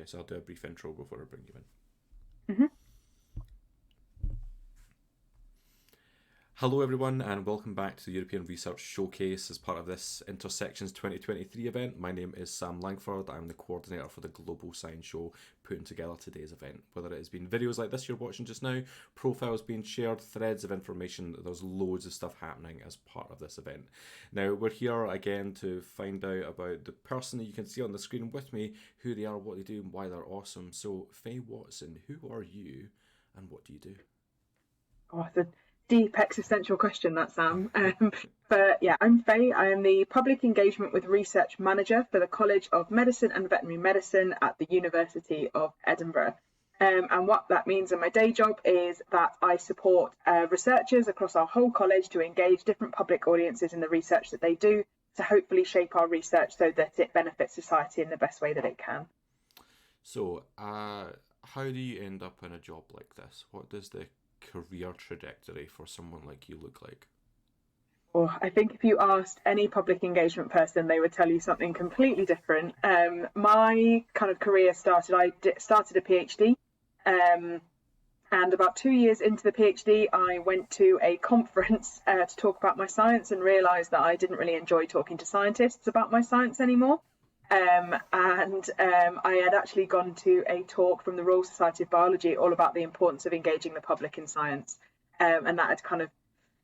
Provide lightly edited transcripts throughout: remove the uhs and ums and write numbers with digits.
so I'll do a brief intro before I bring you in. Mm-hmm. Hello everyone, and welcome back to the European Research Showcase as part of this Intersections 2023 event. My name is Sam Langford. I'm the coordinator for the Global Science Show putting together today's event. Whether it has been videos like this you're watching just now, profiles being shared, threads of information, there's loads of stuff happening as part of this event. Now we're here again to find out about the person that you can see on the screen with me, who they are, what they do and why they're awesome. So Faye Watson, who are you and what do you do? Oh, it's a deep existential question, that, Sam. But yeah, I'm Faye. I am the Public Engagement with Research Manager for the College of Medicine and Veterinary Medicine at the University of Edinburgh. And what that means in my day job is that I support researchers across our whole college to engage different public audiences in the research that they do to hopefully shape our research so that it benefits society in the best way that it can. So, how do you end up in a job like this? What does the career trajectory for someone like you look like? Well, I think if you asked any public engagement person, they would tell you something completely different. My kind of career started, I started a PhD, and about 2 years into the PhD, I went to a conference to talk about my science and realised that I didn't really enjoy talking to scientists about my science anymore. I had actually gone to a talk from the Royal Society of Biology all about the importance of engaging the public in science, and that had kind of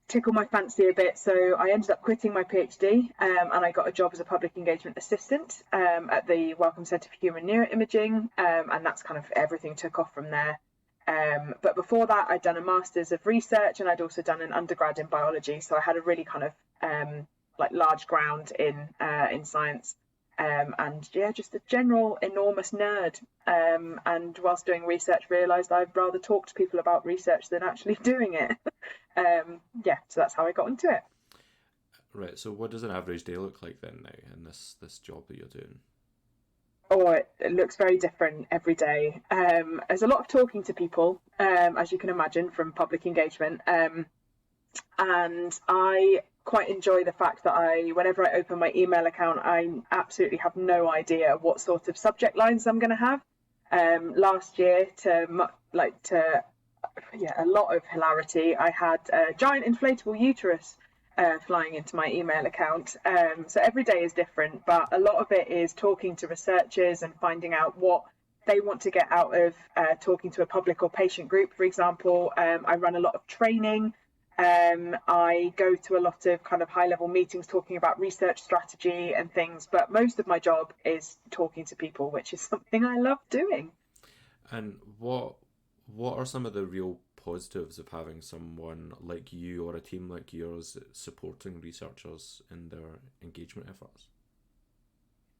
tickled my fancy a bit. So I ended up quitting my PhD, and I got a job as a public engagement assistant at the Wellcome Centre for Human Neuroimaging, and that's kind of everything took off from there. But before that, I'd done a master's of research, and I'd also done an undergrad in biology, so I had a really kind of large ground in science. And yeah, just a general enormous nerd. And whilst doing research, realised I'd rather talk to people about research than actually doing it. So that's how I got into it. Right. So, what does an average day look like then now in this job that you're doing? Oh, it looks very different every day. There's a lot of talking to people, as you can imagine, from public engagement. And I quite enjoy the fact that whenever I open my email account, I absolutely have no idea what sort of subject lines I'm going to have. Last year, to a lot of hilarity, I had a giant inflatable uterus flying into my email account. So every day is different, but a lot of it is talking to researchers and finding out what they want to get out of talking to a public or patient group, for example. I run a lot of training. I go to a lot of kind of high-level meetings talking about research strategy and things, but most of my job is talking to people, which is something I love doing. And what are some of the real positives of having someone like you or a team like yours supporting researchers in their engagement efforts?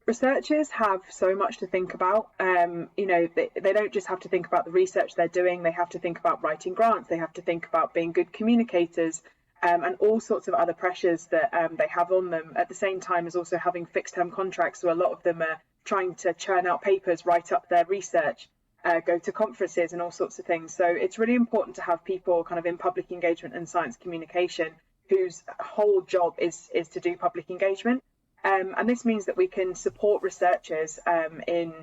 Researchers have so much to think about. They don't just have to think about the research they're doing, they have to think about writing grants, they have to think about being good communicators, and all sorts of other pressures that they have on them, at the same time as also having fixed term contracts. So a lot of them are trying to churn out papers, write up their research, go to conferences and all sorts of things. So it's really important to have people kind of in public engagement and science communication whose whole job is to do public engagement. And this means that we can support researchers in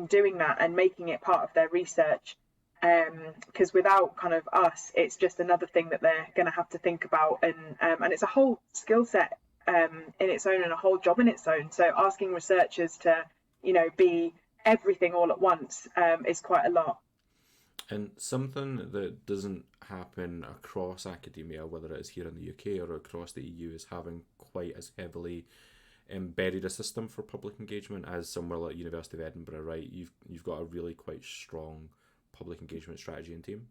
doing that and making it part of their research. Because without kind of us, it's just another thing that they're going to have to think about, and it's a whole skill set in its own and a whole job in its own. So asking researchers to, be everything all at once is quite a lot. And something that doesn't happen across academia, whether it is here in the UK or across the EU, is having quite as heavily embedded a system for public engagement as somewhere like University of Edinburgh, right? You've got a really quite strong public engagement strategy and team.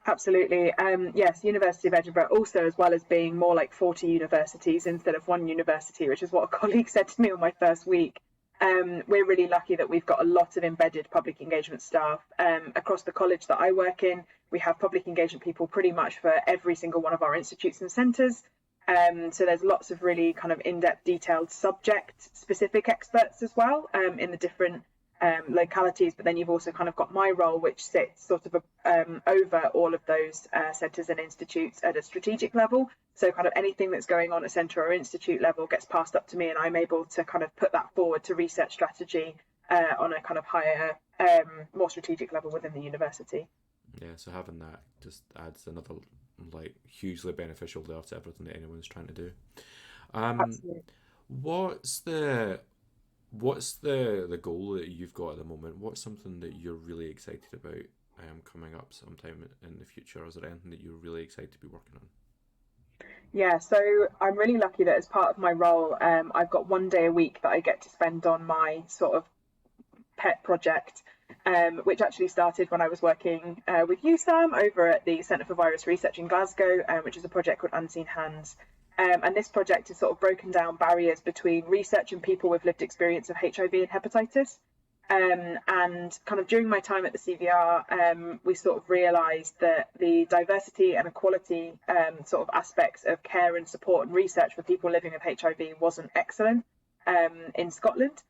Absolutely. Yes, University of Edinburgh also, as well as being more like 40 universities instead of one university, which is what a colleague said to me on my first week. We're really lucky that we've got a lot of embedded public engagement staff across the college that I work in. We have public engagement people pretty much for every single one of our institutes and centres. So there's lots of really kind of in-depth, detailed subject-specific experts as well in the different localities. But then you've also kind of got my role, which sits sort of over all of those centres and institutes at a strategic level. So kind of anything that's going on at centre or institute level gets passed up to me, and I'm able to kind of put that forward to research strategy on a kind of higher, more strategic level within the university. Yeah, so having that just adds another like hugely beneficial layer to everything that anyone's trying to do. Um, Absolutely. what's the goal that you've got at the moment? What's something that you're really excited about coming up sometime in the future? Is there anything that you're really excited to be working on? Yeah, so I'm really lucky that as part of my role, I've got 1 day a week that I get to spend on my sort of pet project, which actually started when I was working with you, Sam, over at the Centre for Virus Research in Glasgow, which is a project called Unseen Hands. And this project has sort of broken down barriers between research and people with lived experience of HIV and hepatitis. And kind of during my time at the CVR, we sort of realised that the diversity and equality sort of aspects of care and support and research for people living with HIV wasn't excellent in Scotland.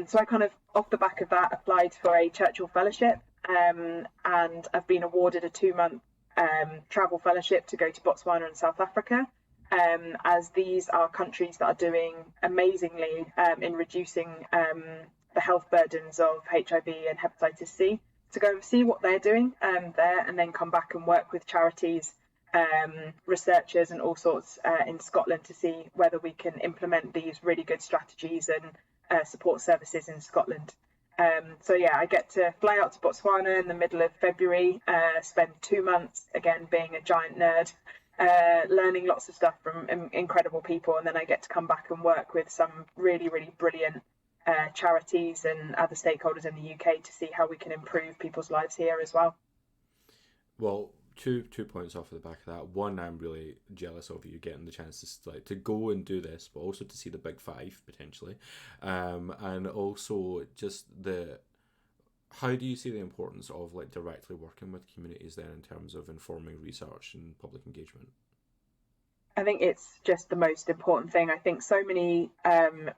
So I kind of, off the back of that, applied for a Churchill Fellowship, and I've been awarded a 2-month travel fellowship to go to Botswana and South Africa, as these are countries that are doing amazingly in reducing the health burdens of HIV and hepatitis C. To go and see what they're doing there, and then come back and work with charities, researchers, and all sorts in Scotland to see whether we can implement these really good strategies and support services in Scotland. So yeah, I get to fly out to Botswana in the middle of February, spend 2 months, again being a giant nerd, learning lots of stuff from incredible people, and then I get to come back and work with some really, really brilliant charities and other stakeholders in the UK to see how we can improve people's lives here as well. Well, two points off of the back of that. One, I'm really jealous of you getting the chance to go and do this, but also to see the big five potentially, and also just the. How do you see the importance of like directly working with communities then in terms of informing research and public engagement? I think it's just the most important thing. I think so many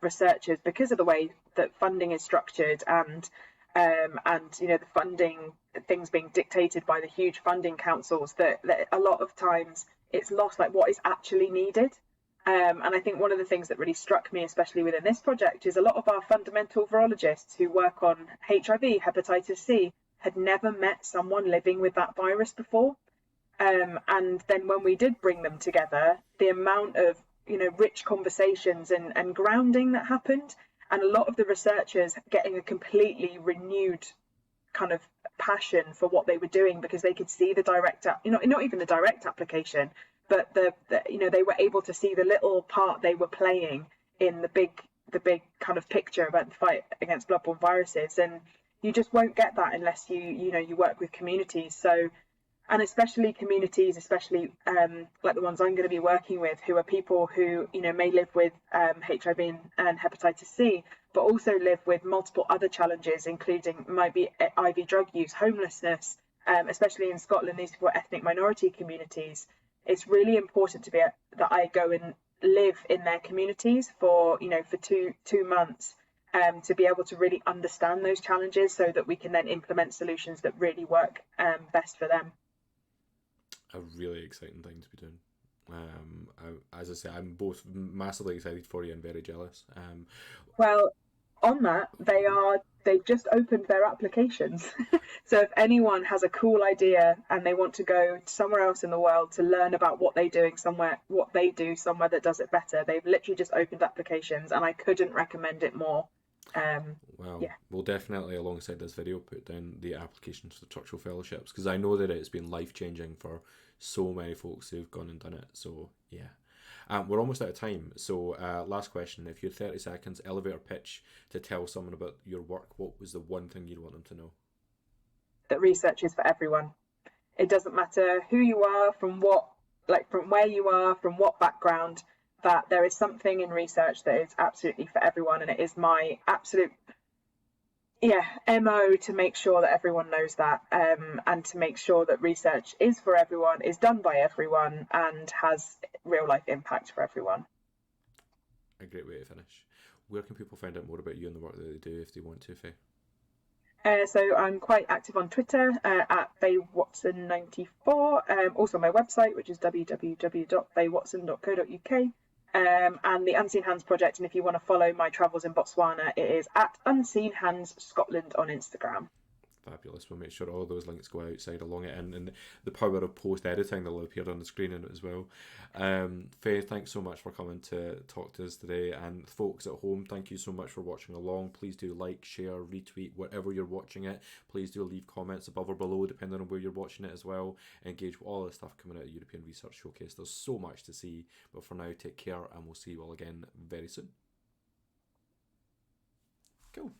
researchers, because of the way that funding is structured, and the funding, things being dictated by the huge funding councils, that a lot of times it's lost like what is actually needed. And I think one of the things that really struck me, especially within this project, is a lot of our fundamental virologists who work on HIV, hepatitis C, had never met someone living with that virus before. And then when we did bring them together, the amount of rich conversations and grounding that happened, and a lot of the researchers getting a completely renewed kind of passion for what they were doing, because they could see the direct, not even the direct application, but they were able to see the little part they were playing in the big kind of picture about the fight against bloodborne viruses. And you just won't get that unless you work with communities. So, and especially communities, especially like the ones I'm going to be working with, who are people who may live with HIV and hepatitis C, but also live with multiple other challenges, including might be IV drug use, homelessness, especially in Scotland. These were ethnic minority communities. It's really important that I go and live in their communities for two months, to be able to really understand those challenges, so that we can then implement solutions that really work best for them. A really exciting thing to be doing. As I say, I'm both massively excited for you and very jealous. Well, on that, they've just opened their applications. So if anyone has a cool idea and they want to go somewhere else in the world to learn about what they do somewhere that does it better, they've literally just opened applications, and I couldn't recommend it more. Well, Yeah. we'll definitely, alongside this video, put down the applications for the Churchill Fellowships, because I know that it's been life-changing for so many folks who've gone and done it. So, yeah. We're almost out of time. So, last question. If you had 30 seconds, elevator pitch to tell someone about your work, what was the one thing you'd want them to know? That research is for everyone. It doesn't matter who you are, from where you are, from what background, that there is something in research that is absolutely for everyone. And it is my absolute MO to make sure that everyone knows that, and to make sure that research is for everyone, is done by everyone, and has real life impact for everyone. A great way to finish. Where can people find out more about you and the work that they do if they want to, Faye? So I'm quite active on Twitter at FayeWatson94. Also my website, which is www.fayewatson.co.uk. and the Unseen Hands Project. And if you want to follow my travels in Botswana, it is at Unseen Hands Scotland on Instagram. Fabulous. We'll make sure all those links go outside along it, and the power of post editing that'll appear on the screen in it as well. Faye, thanks so much for coming to talk to us today, and folks at home, thank you so much for watching along. Please do like, share, retweet wherever you're watching it. Please do leave comments above or below depending on where you're watching it as well. Engage with all the stuff coming out of European Research Showcase. There's so much to see, but for now, take care, and we'll see you all again very soon. Cool.